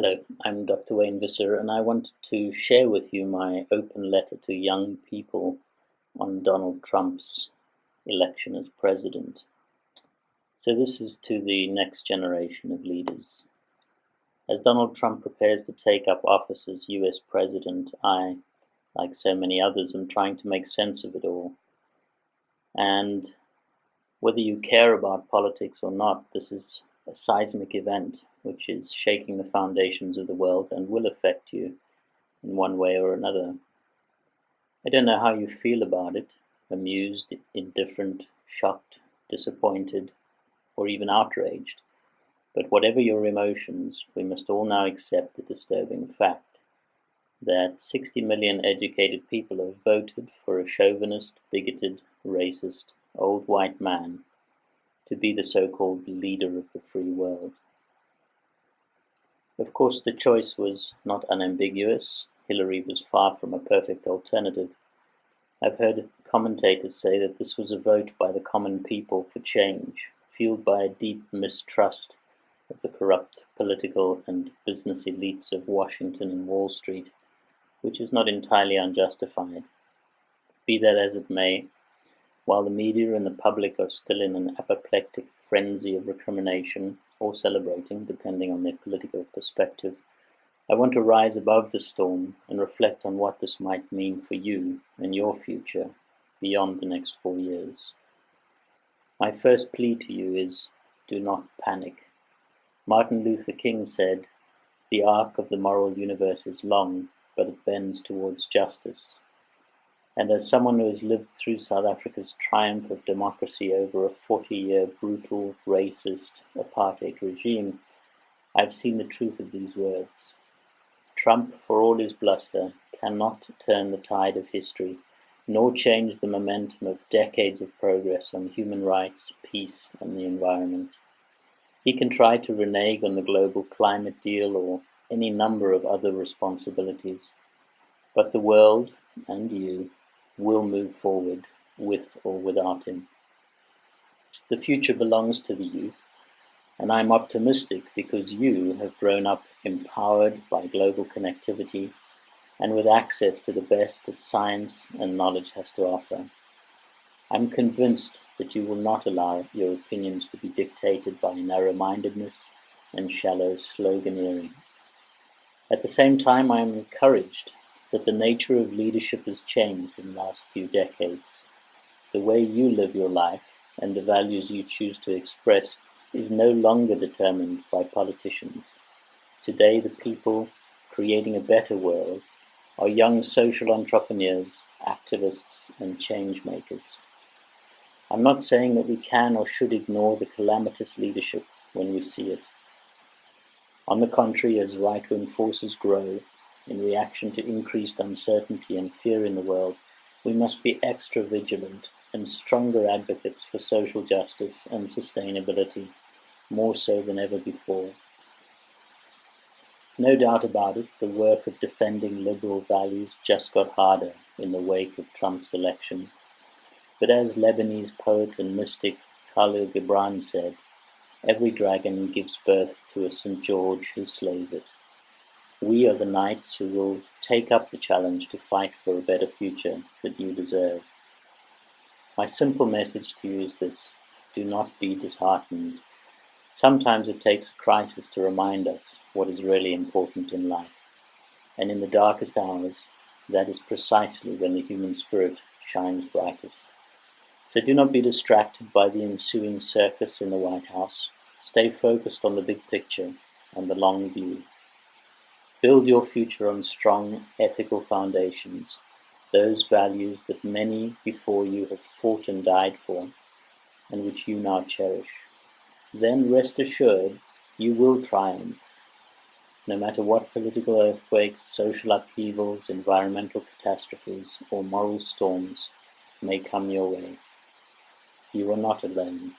Hello, I'm Dr. Wayne Visser, and I wanted to share with you my open letter to young people on Donald Trump's election as president. So this is to the next generation of leaders. As Donald Trump prepares to take up office as US president, I, like so many others, am trying to make sense of it all. And whether you care about politics or not, this is a seismic event which is shaking the foundations of the world and will affect you in one way or another. I don't know how you feel about it, amused, indifferent, shocked, disappointed, or even outraged. But whatever your emotions, we must all now accept the disturbing fact that 60 million educated people have voted for a chauvinist, bigoted, racist, old white man to be the so-called leader of the free world. Of course, the choice was not unambiguous. Hillary was far from a perfect alternative. I've heard commentators say that this was a vote by the common people for change, fueled by a deep mistrust of the corrupt political and business elites of Washington and Wall Street, which is not entirely unjustified. Be that as it may, while the media and the public are still in an apoplectic frenzy of recrimination or celebrating, depending on their political perspective, I want to rise above the storm and reflect on what this might mean for you and your future beyond the next 4 years. My first plea to you is, do not panic. Martin Luther King said, "The arc of the moral universe is long, but it bends towards justice." And as someone who has lived through South Africa's triumph of democracy over a 40-year brutal, racist apartheid regime, I've seen the truth of these words. Trump, for all his bluster, cannot turn the tide of history, nor change the momentum of decades of progress on human rights, peace, and the environment. He can try to renege on the global climate deal or any number of other responsibilities, but the world, and you, will move forward with or without him. The future belongs to the youth, and I'm optimistic because you have grown up empowered by global connectivity and with access to the best that science and knowledge has to offer. I'm convinced that you will not allow your opinions to be dictated by narrow-mindedness and shallow sloganeering. At the same time, I am encouraged that the nature of leadership has changed in the last few decades. The way you live your life and the values you choose to express is no longer determined by politicians. Today, the people creating a better world are young social entrepreneurs, activists, and change makers. I'm not saying that we can or should ignore the calamitous leadership when we see it. On the contrary, as right-wing forces grow, in reaction to increased uncertainty and fear in the world, we must be extra vigilant and stronger advocates for social justice and sustainability, more so than ever before. No doubt about it, the work of defending liberal values just got harder in the wake of Trump's election. But as Lebanese poet and mystic Khalil Gibran said, every dragon gives birth to a St. George who slays it. We are the knights who will take up the challenge to fight for a better future that you deserve. My simple message to you is this: do not be disheartened. Sometimes it takes a crisis to remind us what is really important in life. And in the darkest hours, that is precisely when the human spirit shines brightest. So do not be distracted by the ensuing circus in the White House. Stay focused on the big picture and the long view. Build your future on strong, ethical foundations, those values that many before you have fought and died for, and which you now cherish. Then rest assured, you will triumph. No matter what political earthquakes, social upheavals, environmental catastrophes, or moral storms may come your way. You are not alone.